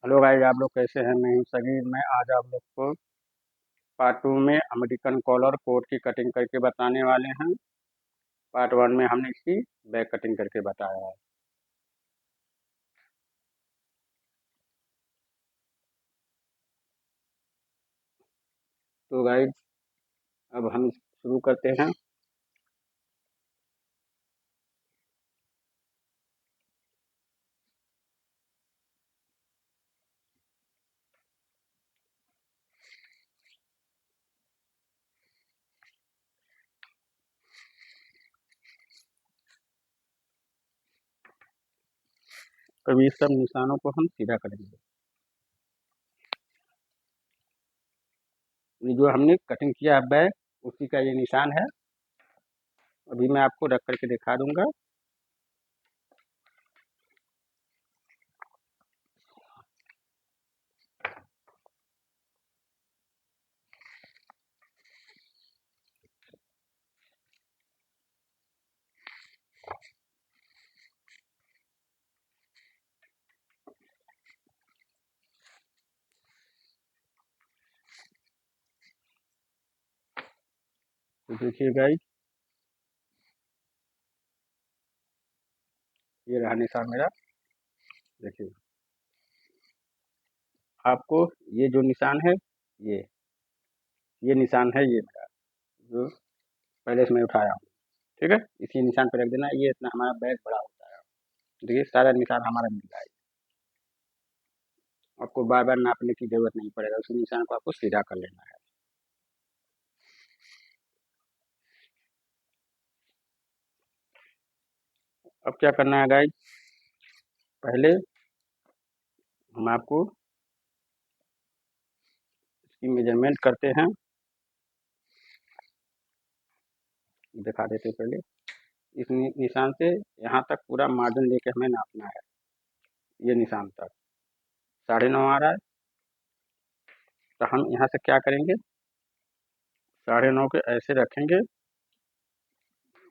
Hello guys, आप लोग कैसे हैं? मैं हूं सगीर। मैं आज आप लोग को पार्ट 2 में अमेरिकन कॉलर कोट की कटिंग करके बताने वाले हैं। पार्ट 1 में हमने इसकी बैक कटिंग करके बताया है। तो गाइस, अब हम शुरू करते हैं। अभी इस सब निशानों को हम सीधा करेंगे। ये जो हमने कटिंग किया है बैक, उसी का ये निशान है। अभी मैं आपको रख करके दिखा दूंगा। तो देखिए गाइस, ये रहा निशान मेरा। देखिए, आपको ये जो निशान है, ये ये निशान है, ये मेरा जो पहले से मैं उठाया हूँ। ठीक है, इसी निशान पर रख देना। ये इतना हमारा बैग बड़ा होता है। देखिए, सारा निशान हमारा मिल रहा है। आपको बार बार नापने की जरूरत नहीं पड़ेगा, उसी निशान को आपको सीधा कर लेना है। अब क्या करना है गाइस, पहले हम आपको इसकी मेजरमेंट करते हैं, दिखा देते हैं। पहले इस निशान से यहाँ तक पूरा मार्जिन लेके हमें नापना है। ये निशान तक 9.5 आ रहा है, तो हम यहाँ से क्या करेंगे, 9.5 के ऐसे रखेंगे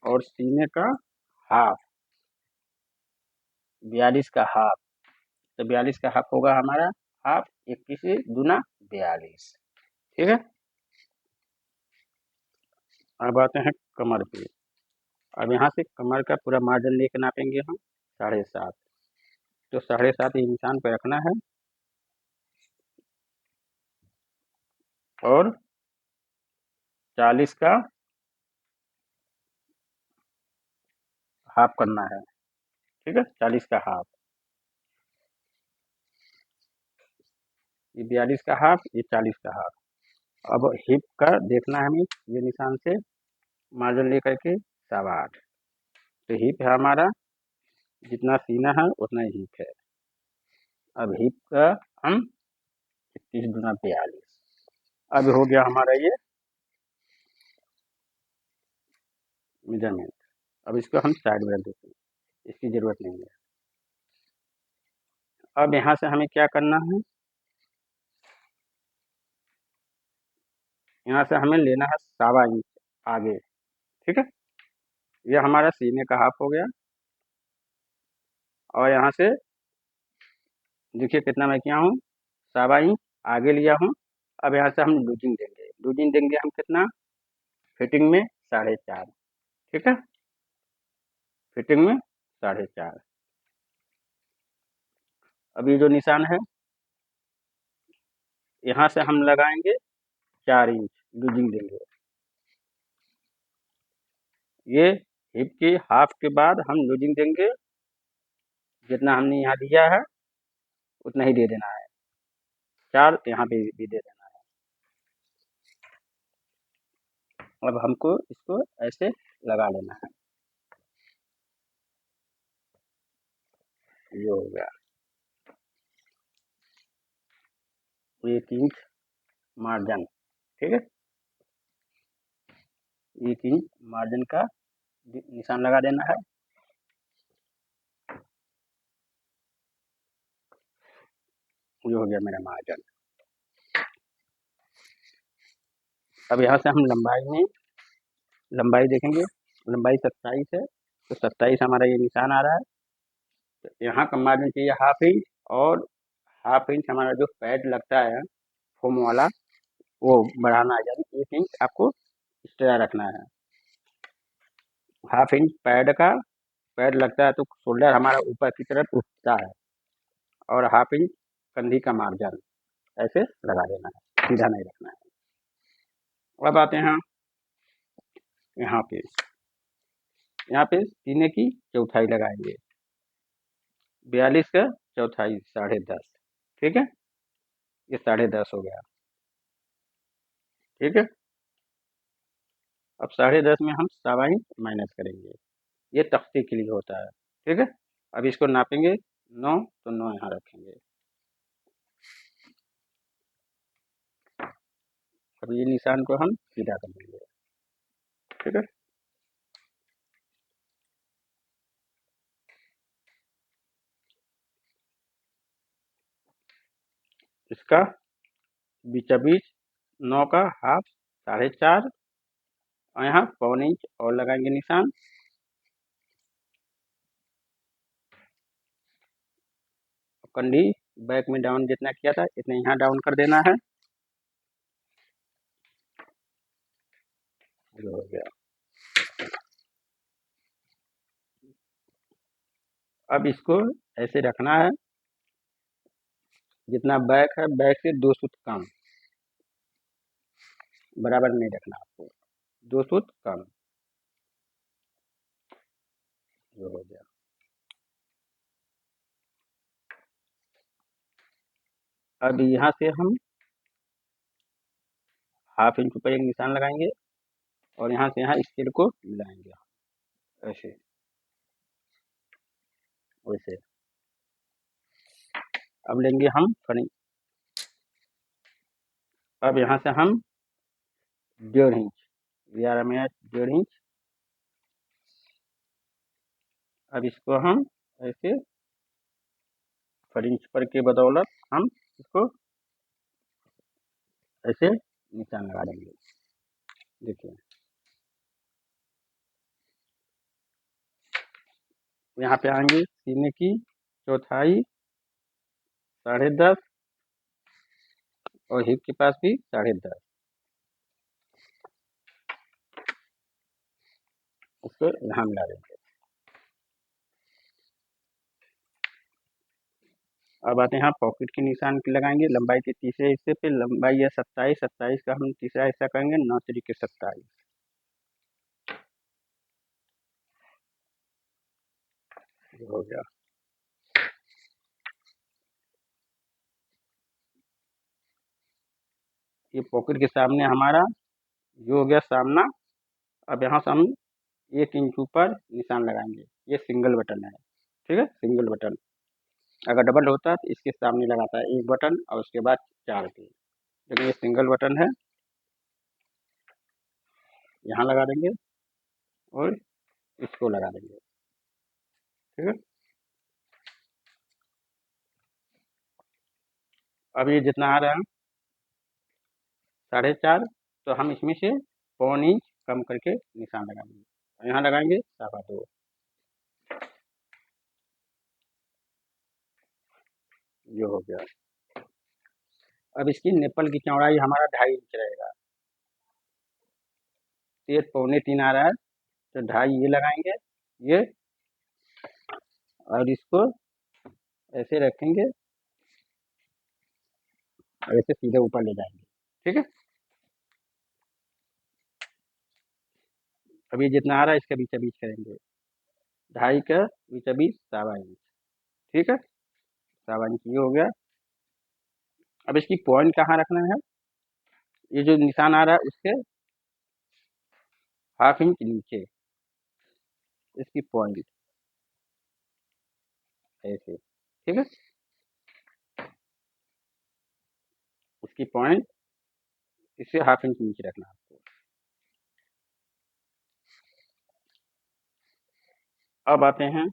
और सीने का हाफ, 42 का हाफ। तो 42 का हाफ होगा हमारा हाफ 21 दूना 42। ठीक है, अब आते हैं कमर पे। अब यहाँ से कमर का पूरा मार्जिन लेके नापेंगे हम 7.5। तो 7.5 ये निशान पे रखना है और 40 का हाफ करना है। ठीक है, 40 का हाफ, ये 42 का हाफ, ये 40 का हाफ। अब हिप का देखना है हमें, ये निशान से मार्जिन लेकर के 8.25। तो हिप है हमारा, जितना सीना है उतना ही हिप है। अब हिप का हम 21 दूना 42। अब हो गया हमारा ये मेजरमेंट। अब इसको हम साइड में रख देते हैं, इसकी ज़रूरत नहीं है। अब यहाँ से हमें क्या करना है, यहाँ से हमें लेना है 1.25 इंच आगे। ठीक है, ये हमारा सीने का हाफ हो गया। और यहाँ से देखिए कितना मैं किया हूँ, 1.25 इंच आगे लिया हूँ। अब यहाँ से हम लूजिंग देंगे। लूजिंग देंगे हम कितना, फिटिंग में 4.5। ठीक है, फिटिंग में 4.5। अब ये जो निशान है, यहाँ से हम लगाएंगे 4 इंच लूजिंग देंगे। ये हिप की हाफ के बाद हम लूजिंग देंगे, जितना हमने यहाँ दिया है उतना ही दे देना है। 4 यहाँ पे भी दे देना है। अब हमको इसको ऐसे लगा लेना है। ये हो गया 1 इंच मार्जिन। ठीक है, 1 इंच मार्जिन का निशान लगा देना है। ये हो गया मेरा मार्जिन। अब यहाँ से हम लंबाई देखेंगे। लंबाई 27 है, तो 27 हमारा ये निशान आ रहा है। तो यहाँ का मार्जिन चाहिए 1/2 इंच और हाफ इंच हमारा जो पैड लगता है फोम वाला वो बढ़ाना है, यानी 1 इंच आपको एक्स्ट्रा रखना है। हाफ इंच पैड लगता है तो शोल्डर हमारा ऊपर की तरफ उठता है, और हाफ इंच कंधी का मार्जिन ऐसे लगा देना है, सीधा नहीं रखना है। अब आते हैं यहाँ पे, यहाँ पे सीने की चौथाई लगाएंगे, 42 का चौथाई 10.5, ठीक है, ये 10.5 हो गया, ठीक है। अब 10.5 में हम 1.25 माइनस करेंगे, ये तख्ती के लिए होता है, ठीक है। अब इसको नापेंगे 9, तो 9 यहाँ रखेंगे। अब ये निशान को हम सीधा कर देंगे, ठीक है। इसका बीचा बीच 9 का हाफ 4.5, और यहाँ 1.25 इंच और लगाएंगे निशान। कंडी बैक में डाउन जितना किया था इतना यहाँ डाउन कर देना है, जो हो गया। अब इसको ऐसे रखना है, जितना बैक है बैक से 2 सूत कम, बराबर नहीं रखना आपको, 2 सूत कम, जो हो गया। अब यहाँ से हम हाफ इंच ऊपर एक निशान लगाएंगे, और यहाँ से यहाँ स्केल को मिलाएंगे, ऐसे वैसे। अब लेंगे हम फनी, अब यहाँ से हम 1.5 इंच, 11 में 1.5 इंच। अब इसको हम ऐसे इंच पर के बदौलत हम इसको ऐसे निशान लगा देंगे, देखिए। यहाँ पे आएंगे सीने की चौथाई 10.5, और हिप के पास भी 10.5, उसको यहाँ मिला देंगे। अब आते हैं यहाँ पॉकेट के निशान के लगाएंगे, लंबाई के तीसरे हिस्से पे लंबाई है 27, 27 का हम तीसरा हिस्सा करेंगे 9 तरीके 27, हो गया। ये पॉकेट के सामने हमारा जो हो गया सामना। अब यहाँ से हम 1 इंच ऊपर निशान लगाएंगे, ये सिंगल बटन है, ठीक है, सिंगल बटन। अगर डबल होता तो इसके सामने लगाता है एक बटन और उसके बाद 4 की, लेकिन ये सिंगल बटन है, यहाँ लगा देंगे और इसको लगा देंगे, ठीक है। अब ये जितना आ रहा है 4.5, तो हम इसमें से 1.25 इंच कम करके निशान लगाएंगे, और यहाँ लगाएंगे 2.25, जो हो गया। अब इसकी निप्पल की चौड़ाई हमारा 2.5 इंच रहेगा, ये 2.25 आ रहा है, तो 2.5 ये लगाएंगे, ये, और इसको ऐसे रखेंगे और ऐसे सीधे ऊपर ले जाएंगे, ठीक है। अब ये जितना आ रहा है इसका बीचा बीच करेंगे, 2.5 का बीचा बीच 2.25 इंच, ठीक है, 2.25 इंच ये हो गया। अब इसकी पॉइंट कहाँ रखना है, ये जो निशान आ रहा है उसके हाफ इंच नीचे, इसकी पॉइंट ऐसे, ठीक है, इसकी पॉइंट इससे हाफ इंच नीचे रखना है आपको। अब आते हैं,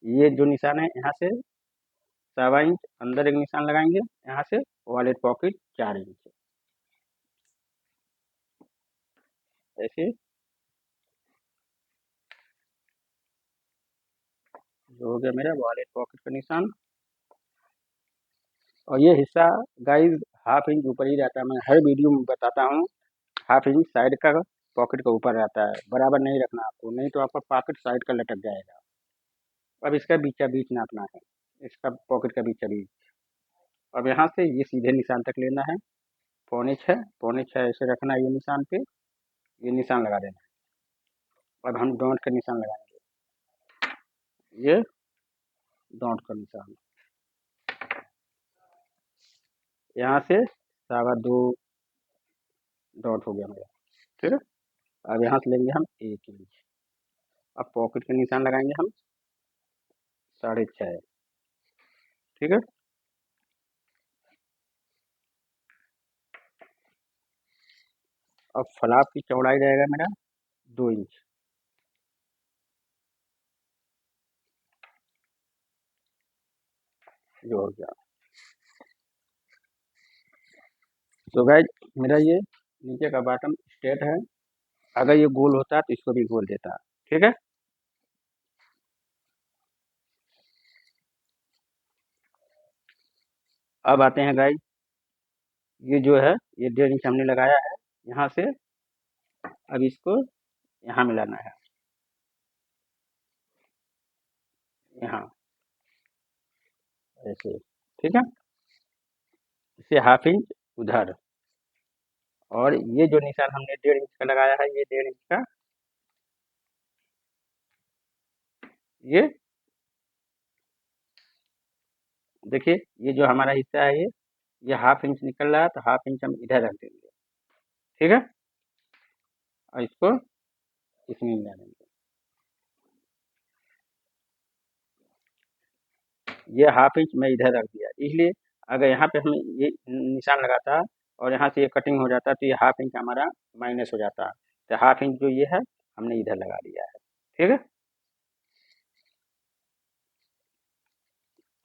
ये जो निशान है यहाँ से 2.25 इंच अंदर एक निशान लगाएंगे, यहाँ से वॉलेट पॉकेट 4 इंच, ऐसे, जो हो गया मेरा वॉलेट पॉकेट का निशान। और ये हिस्सा गाइस हाफ इंच ऊपर ही रहता है। मैं हर वीडियो में बताता हूँ, हाफ इंच साइड का पॉकेट का ऊपर रहता है, बराबर नहीं रखना आपको, नहीं तो आपका पॉकेट साइड का लटक जाएगा। अब इसका बीचा बीच नापना है, इसका पॉकेट का बीचा बीच। अब यहाँ से ये सीधे निशान तक लेना है, पौने 6 ऐसे रखना है, ये निशान पे ये निशान लगा देना है। अब हम डॉट का निशान लगाएंगे, ये डॉट का निशान, यहाँ से 2.25 डॉट हो गया मेरा। ठीक है, अब यहाँ से लेंगे हम 1 इंच। अब पॉकेट का निशान लगाएंगे हम 6.5। ठीक है, अब फ्लाप की चौड़ाई रहेगा मेरा 2 इंच। जो हो गया। तो गाइज मेरा ये नीचे का बॉटम स्ट्रेट है, अगर ये गोल होता तो इसको भी गोल देता। ठीक है, अब आते हैं गाइज, ये जो है ये 1.5 इंच हमने लगाया है यहाँ से। अब इसको यहाँ मिलाना है, यहाँ ऐसे। ठीक है, इसे हाफ इंच उधर, और ये जो निशान हमने 1.5 इंच का लगाया है, ये 1.5 इंच का, ये देखिए ये जो हमारा हिस्सा है ये हाफ इंच निकल रहा है, तो हाफ इंच हम इधर रख देंगे। ठीक है, और इसको इसमें मिला देंगे। ये हाफ इंच मैं इधर रख दिया, इसलिए अगर यहाँ पे हमें ये निशान लगाता और यहाँ से ये कटिंग हो जाता तो ये हाफ इंच हमारा माइनस हो जाता। तो हाफ इंच जो ये है हमने इधर लगा दिया है। ठीक है,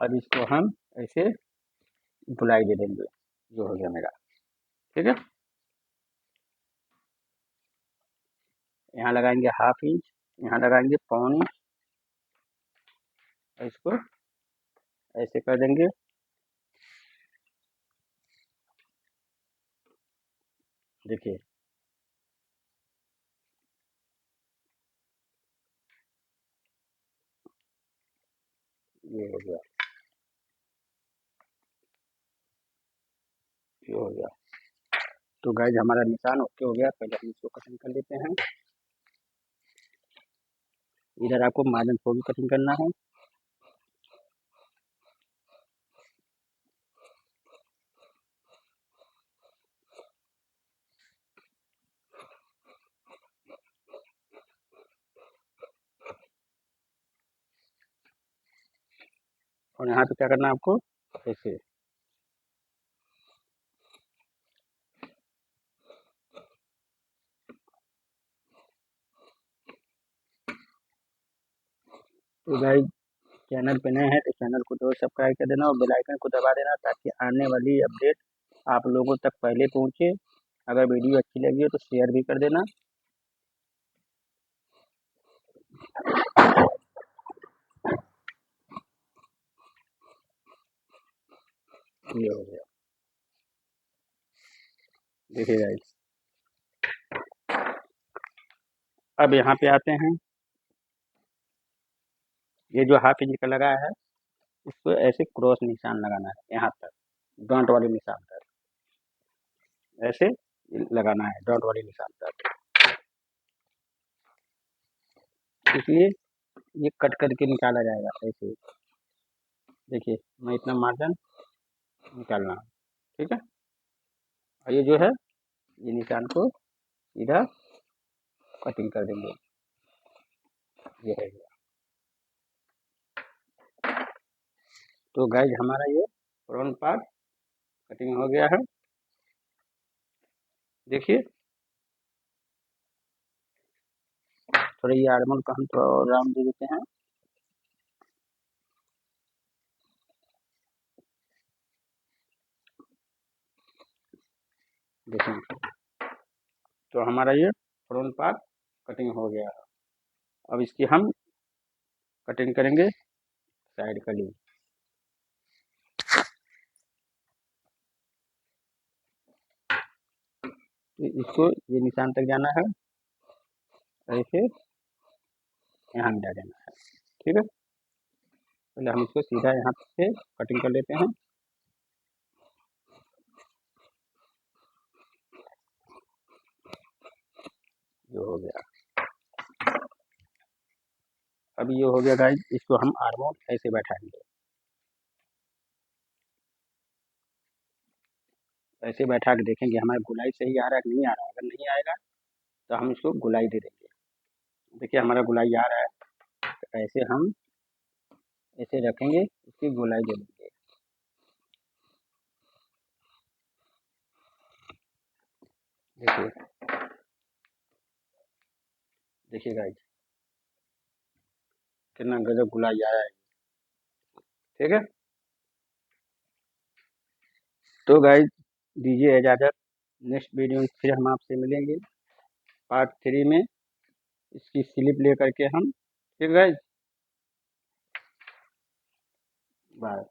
अब इसको हम ऐसे गुलाई दे देंगे, जो हो गया मेरा। ठीक है, यहाँ लगाएंगे हाफ इंच, यहाँ लगाएंगे 1.25 इंच, और इसको ऐसे कर देंगे। देखिए ये हो गया, ये हो गया। तो गाइज हमारा निशान ओके हो गया। पहले हम इसको कटिंग कर लेते हैं। इधर आपको मार्जिन को भी कटिंग करना है। और यहाँ पे क्या करना है आपको, ऐसे। तो गाइज चैनल पे नए हैं तो चैनल को जरूर सब्सक्राइब कर देना और बेल आइकन को दबा देना, ताकि आने वाली अपडेट आप लोगों तक पहले पहुँचे। अगर वीडियो अच्छी लगी हो तो शेयर भी कर देना। ये हो गया, देखिए गाइज। अब यहाँ पे आते हैं, ये जो हाफ इंच का लगाया है इसको ऐसे क्रॉस निशान लगाना है, यहाँ तक डॉट वाले निशान तक, ऐसे लगाना है डॉट वाले निशान तक। इसलिए ये कट करके निकाला जाएगा ऐसे। देखिए मैं इतना मार्जिन निकालना। ठीक है, और ये जो है ये निशान को इधर कटिंग कर देंगे, ये है। तो गाइज हमारा ये फ्रंट पार्ट कटिंग हो गया है। देखिए थोड़ा ये आर्मल का हम थोड़ा और राउंड दे देते हैं। देखिए तो हमारा ये फ्रंट पार्ट कटिंग हो गया है। अब इसकी हम कटिंग करेंगे साइड कली। तो इसको ये निशान तक जाना है, ऐसे यहाँ मिला देना है। ठीक है, पहले हम इसको सीधा यहाँ से कटिंग कर लेते हैं। जो हो गया, अब ये हो गया गाइस, इसको हम आर्मोर ऐसे बैठाएंगे, ऐसे बैठा के देखेंगे हमारा गुलाई सही आ रहा है कि नहीं आ रहा है। अगर नहीं आएगा तो हम इसको गुलाई दे देंगे। देखिए हमारा गुलाई आ रहा है, तो ऐसे हम ऐसे रखेंगे, इसकी गुलाई दे देंगे। देखिए, देखिए गाइस कितना गजब गुलाई आया है। ठीक है, तो गाइस दीजिए इजाज़त, नेक्स्ट वीडियो में फिर हम आपसे मिलेंगे पार्ट 3 में, इसकी स्लिप ले करके हम। ठीक है गाइस, बाय।